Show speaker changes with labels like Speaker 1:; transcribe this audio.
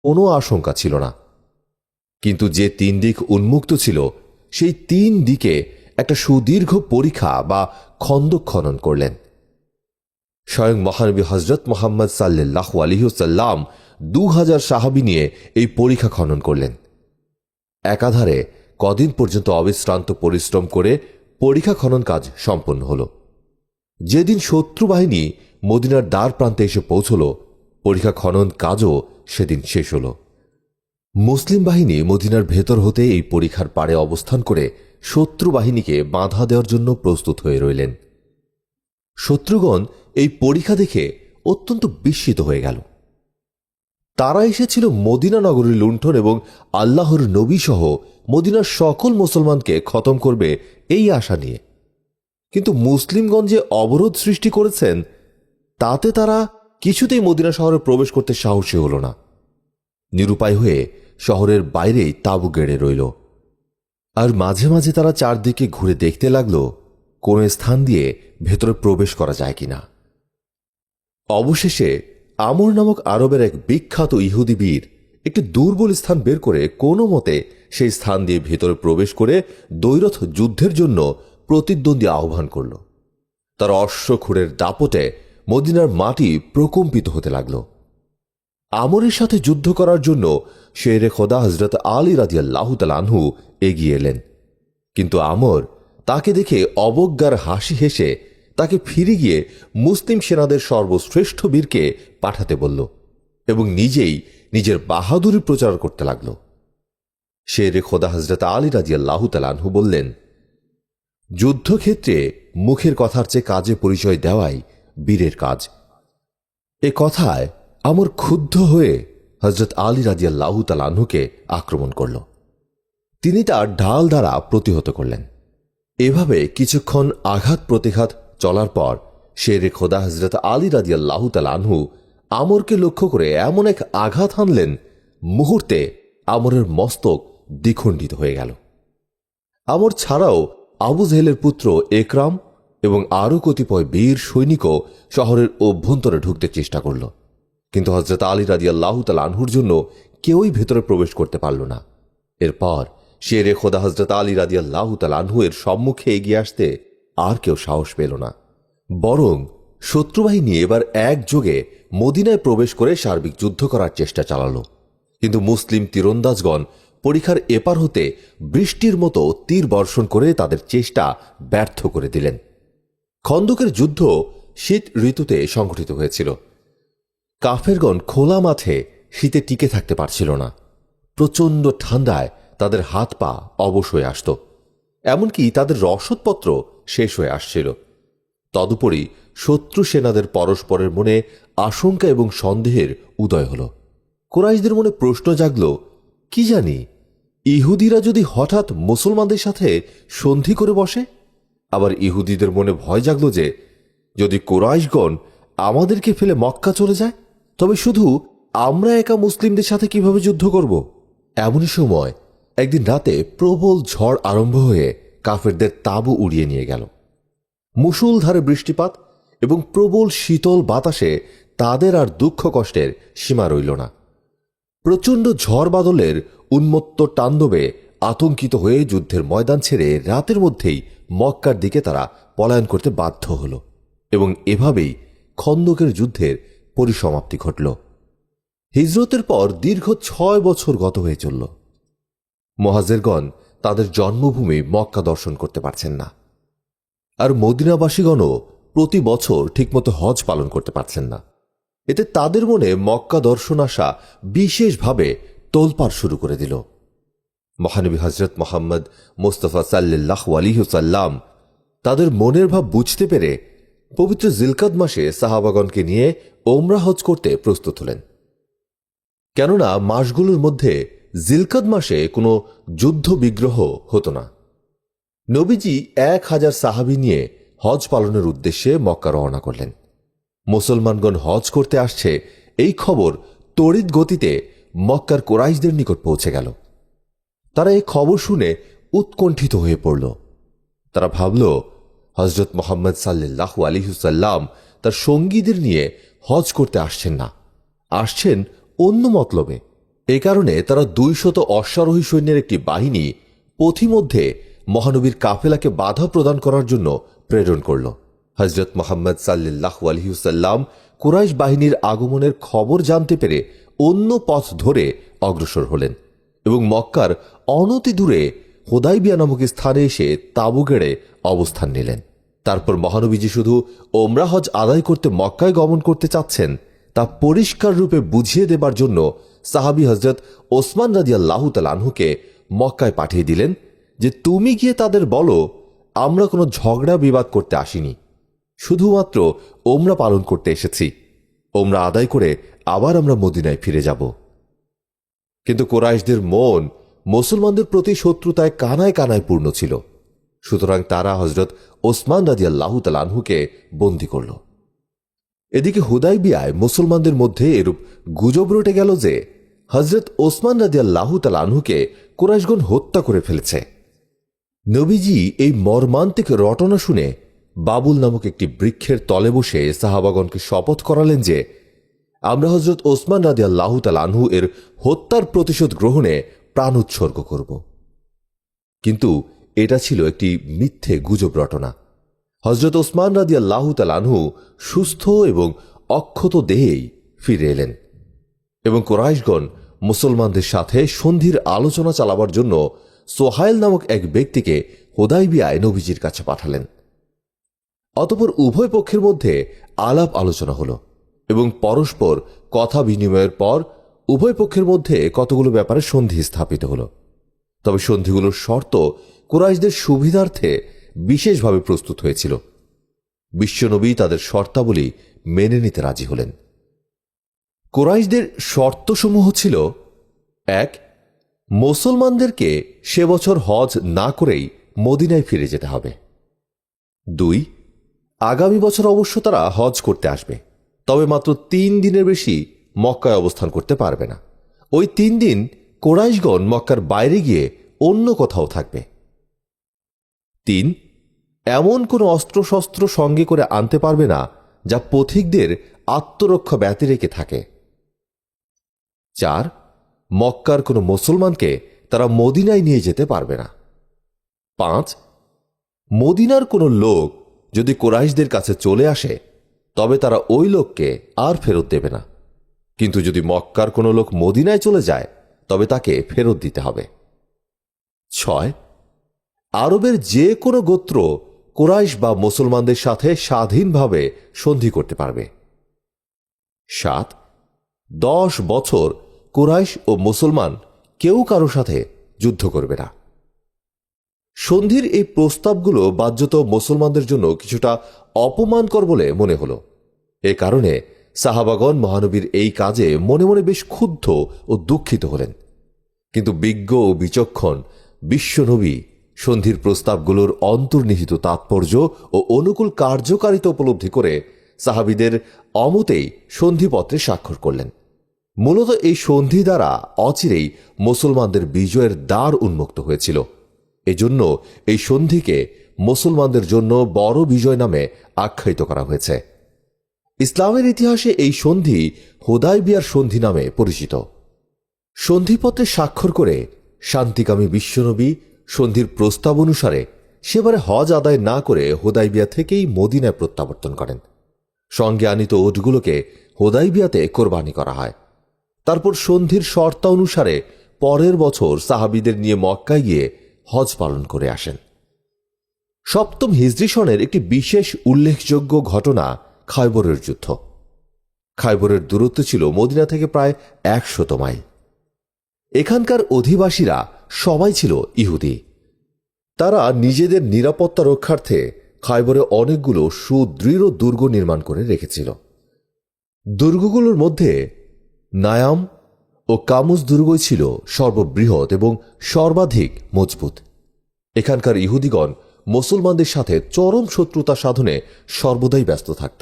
Speaker 1: কোনো আশঙ্কা ছিল না। কিন্তু যে 3 দিক উন্মুক্ত ছিল, সেই 3 দিকে একটা সুদীর্ঘ পরীক্ষা বা খন্দক খনন করলেন। স্বয়ং মহানবী হযরত মুহাম্মদ সাল্লাল্লাহু আলাইহি ওয়াসাল্লাম 2000 সাহাবী নিয়ে এই পরীক্ষা খনন করলেন। একাধারে কদিন পর্যন্ত অবিশ্রান্ত পরিশ্রম করে পরীক্ষা খনন কাজ সম্পন্ন হল। যেদিন শত্রু বাহিনী মদিনার দ্বার প্রান্তে এসে পৌঁছল, পরীক্ষা খনন কাজও সেদিন শেষ হল। মুসলিম বাহিনী মদিনার ভেতর হতে এই পরীক্ষার পাড়ে অবস্থান করে শত্রু বাহিনীকে বাধা দেওয়ার জন্য প্রস্তুত হয়ে রইলেন। শত্রুগণ এই পরীক্ষা দেখে অত্যন্ত বিস্মিত হয়ে গেল। তারা এসেছিল মদিনা নগরীর লুণ্ঠন এবং আল্লাহর নবী সহ মদিনার সকল মুসলমানকে খতম করবে এই আশা নিয়ে। কিন্তু মুসলিমগণ যে অবরোধ সৃষ্টি করেছেন, তাতে তারা কিছুতেই মদিনা শহরে প্রবেশ করতে সাহসী হল না। নিরুপায় হয়ে শহরের বাইরেই তাঁবু গেড়ে রইল। আর মাঝে মাঝে তারা চারদিকে ঘুরে দেখতে লাগল কোন স্থান দিয়ে ভেতরে প্রবেশ করা যায় কিনা। অবশেষে আমর নামক আরবের এক বিখ্যাত ইহুদি বীর একটি দুর্বল স্থান বের করে কোনো মতে সেই স্থান দিয়ে ভেতরে প্রবেশ করে দ্বৈরথ যুদ্ধের জন্য প্রতিদ্বন্দ্বী আহ্বান করল। তার অশ্বক্ষুরের দাপটে মদিনার মাটি প্রকম্পিত হতে লাগল। আমরের সাথে যুদ্ধ করার জন্য শেরে খোদা হযরত আলী রাদিয়াল্লাহু তাআলা আনহু এগিয়ে এলেন। কিন্তু আমর তাকে দেখে অবজ্ঞার হাসি হেসে তাকে ফিরে গিয়ে মুসলিম সেনাদের সর্বশ্রেষ্ঠ বীরকে পাঠাতে বলল এবং নিজেই নিজের বাহাদুরি প্রচার করতে লাগল। শেরে খোদা হযরত আলী রাদিয়াল্লাহু তাআলা আনহু বললেন, যুদ্ধক্ষেত্রে মুখের কথার চেয়ে কাজে পরিচয় দেওয়াই বীরের কাজ। এ কথায় আমর ক্ষুব্ধ হয়ে হযরত আলী রাদিয়াল্লাহু তাআলা আনহুকে আক্রমণ করল। তিনি তার ঢাল দ্বারা প্রতিহত করলেন। এভাবে কিছুক্ষণ আঘাত প্রতিঘাত চলার পর শেরে খোদা হযরত আলী রাদিয়াল্লাহু তাআলা আনহু আমরকে লক্ষ্য করে এমন এক আঘাত হানলেন, মুহূর্তে আমরের মস্তক দ্বিখণ্ডিত হয়ে গেল। আমর ছাড়াও আবু জেহেলের পুত্র একরাম এবং আরও কতিপয় বীর সৈনিকও শহরের অভ্যন্তরে ঢুকতে চেষ্টা করল, কিন্তু হযরত আলী রাদিয়াল্লাহু তাআলা আনহুর জন্য কেউই ভেতরে প্রবেশ করতে পারল না। এরপর শেরে খোদা হযরত আলী রাদিয়াল্লাহু তাআলা আনহু এর সম্মুখে এগিয়ে আসতে আর কেউ সাহস পেল না। বরং শত্রুবাহিনী এবার একযোগে মদিনায় প্রবেশ করে সার্বিক যুদ্ধ করার চেষ্টা চালাল। কিন্তু মুসলিম তীরন্দাজগণ পরীক্ষার এপার হতে বৃষ্টির মতো তীর বর্ষণ করে তাদের চেষ্টা ব্যর্থ করে দিলেন। খন্দকের যুদ্ধ শীত ঋতুতে সংঘটিত হয়েছিল। কাফেরগণ খোলা মাঠে শীতে টিকে থাকতে পারছিল না। প্রচণ্ড ঠান্ডায় তাদের হাত পা অবশ হয়ে আসত, এমনকি তাদের রসদপত্র শেষ হয়ে আসছিল। তদুপরি শত্রু সেনাদের পরস্পরের মনে আশঙ্কা এবং সন্দেহের উদয় হল। কুরাইশদের মনে প্রশ্ন জাগল, কি জানি ইহুদিরা যদি হঠাৎ মুসলমানদের সাথে সন্ধি করে বসে। আবার ইহুদিদের মনে ভয় জাগল যে যদি কুরাইশগণ আমাদেরকে ফেলে মক্কা চলে যায়, তবে শুধু আমরা একা মুসলিমদের সাথে কিভাবে যুদ্ধ করব। এমনই সময় একদিন রাতে প্রবল ঝড় আরম্ভ হয়ে কাফেরদের তাঁবু উড়িয়ে নিয়ে গেল। মুষলধারে বৃষ্টিপাত এবং প্রবল শীতল বাতাসে তাদের আর দুঃখ কষ্টের সীমা রইল না। প্রচণ্ড ঝড় বাদলের উন্মত্ত তাণ্ডবে আতঙ্কিত হয়ে যুদ্ধের ময়দান ছেড়ে রাতের মধ্যেই মক্কার দিকে তারা পলায়ন করতে বাধ্য হল এবং এভাবেই খন্দকের যুদ্ধের পরিসমাপ্তি ঘটল। হিজরতের পর দীর্ঘ 6 বছর গত হয়ে চলল। মুহাজিরগণ তাদের জন্মভূমি মক্কা দর্শন করতে পারছেন না, আর মদিনাবাসীগণও প্রতি বছর ঠিকমতো হজ পালন করতে পারছেন না। এতে তাদের মনে মক্কা দর্শন আসা বিশেষভাবে তোলপাড় শুরু করে দিল। মহানবী হযরত মুহাম্মদ মুস্তাফা সাল্লাল্লাহু আলাইহি ওয়াসাল্লাম তাদের মনের ভাব বুঝতে পেরে পবিত্র জিলকাদ মাসে সাহাবাগণকে নিয়ে ওমরা হজ করতে প্রস্তুত হলেন। কেননা মাসগুলোর মধ্যে জিলকাদ মাসে কোনো যুদ্ধ বিগ্রহ হতো না। নবীজি 1000 সাহাবী নিয়ে হজ পালনের উদ্দেশ্যে মক্কা রওনা করলেন। মুসলমানগণ হজ করতে আসছে এই খবর তড়িৎ গতিতে মক্কার কুরাইশদের নিকট পৌঁছে গেল। তারা এই খবর শুনে উৎকণ্ঠিত হয়ে পড়ল। তারা ভাবল, হযরত মুহাম্মদ সাল্লাল্লাহু আলাইহি ওয়াসাল্লাম তার সঙ্গীদের নিয়ে হজ করতে আসছেন না, আসছেন অন্য মতলবে। এ কারণে তারা 200 অশ্বারোহী সৈন্যের একটি বাহিনী পথিমধ্যে মহানবীর কাফেলাকে বাধা প্রদান করার জন্য প্রেরণ করল। হযরত মুহাম্মদ সাল্লাল্লাহু আলাইহি ওয়াসাল্লাম কুরাইশ বাহিনীর আগমনের খবর জানতে পেরে অন্য পথ ধরে অগ্রসর হলেন এবং মক্কার অনতি দূরে হুদাইবিয়া নামক স্থানে এসে তাঁবু গেড়ে অবস্থান নিলেন। তারপর মহানবীজি শুধু ওমরা হজ আদায় করতে মক্কায় গমন করতে চাচ্ছেন তা পরিষ্কার রূপে বুঝিয়ে দেবার জন্য সাহাবী হযরত ওসমান রাদিয়াল্লাহু তাআলা আনহুকে মক্কায় পাঠিয়ে দিলেন যে তুমি গিয়ে তাদের বলো আমরা কোনো ঝগড়া বিবাদ করতে আসিনি, শুধুমাত্র ওমরা পালন করতে এসেছি। ওমরা আদায় করে আবার আমরা মদিনায় ফিরে যাব। কিন্তু কুরাইশদের মন মুসলমানদের প্রতি শত্রুতায় কানায় কানায় পূর্ণ ছিল। সুতরাং তারা হযরত ওসমান রাদিয়াল্লাহু তাআলা আনহুকে বন্দী করল। এদিকে হুদাইবিয়ায় মুসলমানদের মধ্যে এরূপ গুজব রটে গেল যে হযরত ওসমান রাদিয়াল্লাহু তাআলা আনহুকে কুরাইশগণ হত্যা করে ফেলেছে। নবীজি এই মর্মান্তিক রটনা শুনে বাবুল নামক একটি বৃক্ষের তলে বসে সাহাবাগণকে শপথ করালেন যে আমরা হযরত ওসমান রাদিয়াল্লাহু তাআলা আনহু এর হত্যার প্রতিশোধ গ্রহণে প্রাণ উৎসর্গ করব। কিন্তু এটা ছিল একটি মিথ্যে গুজব রটনা। হযরত ওসমান রাদিয়াল্লাহু তাআলা আনহু সুস্থ এবং অক্ষত দেহেই ফিরে এলেন এবং কুরাইশগণ মুসলমানদের সাথে সন্ধির আলোচনা চালাবার জন্য সোহাইল নামক এক ব্যক্তিকে হুদাইবিয়ায় নবীজির কাছে পাঠালেন। অতঃপর উভয় পক্ষের মধ্যে আলাপ আলোচনা হল এবং পরস্পর কথা বিনিময়ের পর উভয় পক্ষের মধ্যে কতগুলো ব্যাপারে সন্ধি স্থাপিত হল। তবে সন্ধিগুলোর শর্ত কুরাইশদের সুবিধার্থে বিশেষভাবে প্রস্তুত হয়েছিল। বিশ্বনবী তাদের শর্তাবলী মেনে নিতে রাজি হলেন। কুরাইশদের শর্তসমূহ ছিল: 1. মুসলমানদেরকে সে বছর হজ না করেই মদিনায় ফিরে যেতে হবে। 2. আগামী বছর অবশ্য তারা হজ করতে আসবে, তবে মাত্র 3 দিনের বেশি মক্কায় অবস্থান করতে পারবে না। ওই 3 দিন কুরাইশগণ মক্কার বাইরে গিয়ে অন্য কোথাও থাকবে। 3. এমন কোনো অস্ত্রশস্ত্র সঙ্গে করে আনতে পারবে না যা পথিকদের আত্মরক্ষা ব্যতি রেখে থাকে। 4. মক্কার কোনো মুসলমানকে তারা মদিনায় নিয়ে যেতে পারবে না। 5. মদিনার কোনো লোক যদি কুরাইশদের কাছে চলে আসে তবে তারা ওই লোককে আর ফেরত দেবে না, কিন্তু যদি মক্কার কোনো লোক মদিনায় চলে যায় তবে তাকে ফেরত দিতে হবে। 6. আরবের যে কোনো গোত্র কুরাইশ বা মুসলমানদের সাথে স্বাধীনভাবে সন্ধি করতে পারবে। 7. 10 বছর কুরাইশ ও মুসলমান কেউ কারো সাথে যুদ্ধ করবে না। সন্ধির এই প্রস্তাবগুলো বাহ্যত মুসলমানদের জন্য কিছুটা অপমানকর বলে মনে হল। এ কারণে সাহাবাগণ মহানবীর এই কাজে মনে মনে বেশ ক্ষুব্ধ ও দুঃখিত হলেন। কিন্তু বিজ্ঞ ও বিচক্ষণ বিশ্বনবী সন্ধির প্রস্তাবগুলোর অন্তর্নিহিত তাৎপর্য ও অনুকূল কার্যকারিতা উপলব্ধি করে সাহাবীদের অমতেই সন্ধিপত্রে স্বাক্ষর করলেন। মূলত এই সন্ধি দ্বারা অচিরেই মুসলমানদের বিজয়ের দ্বার উন্মুক্ত হয়েছিল। এজন্য এই সন্ধিকে মুসলমানদের জন্য বড় বিজয় নামে আখ্যায়িত করা হয়েছে। ইসলামের ইতিহাসে এই সন্ধি হুদাইবিয়ার সন্ধি নামে পরিচিত। সন্ধিপত্রে স্বাক্ষর করে শান্তিকামী বিশ্বনবী সন্ধির প্রস্তাব অনুসারে সেবারে হজ আদায় না করে হুদাইবিয়া থেকেই মদিনায় প্রত্যাবর্তন করেন। সঙ্গে আনিত উটগুলোকে হুদাইবিয়াতে কোরবানি করা হয়। তারপর সন্ধির শর্ত অনুসারে পরের বছর সাহাবীদের নিয়ে মক্কায় গিয়ে হজ পালন করে আসেন। 7ম হিজরি সনের একটি বিশেষ উল্লেখযোগ্য ঘটনা খায়বরের যুদ্ধ। খায়বরের দূরত্ব ছিল মদিনা থেকে প্রায় 100 মাইল। এখানকার অধিবাসীরা সবাই ছিল ইহুদি। তারা নিজেদের নিরাপত্তা রক্ষার্থে খায়বরে অনেকগুলো সুদৃঢ় দুর্গ নির্মাণ করে রেখেছিল। দুর্গগুলোর মধ্যে নায়াম ও কামুজ দুর্গই ছিল সর্ববৃহৎ এবং সর্বাধিক মজবুত। এখানকার ইহুদিগণ মুসলমানদের সাথে চরম শত্রুতা সাধনে সর্বদাই ব্যস্ত থাকত।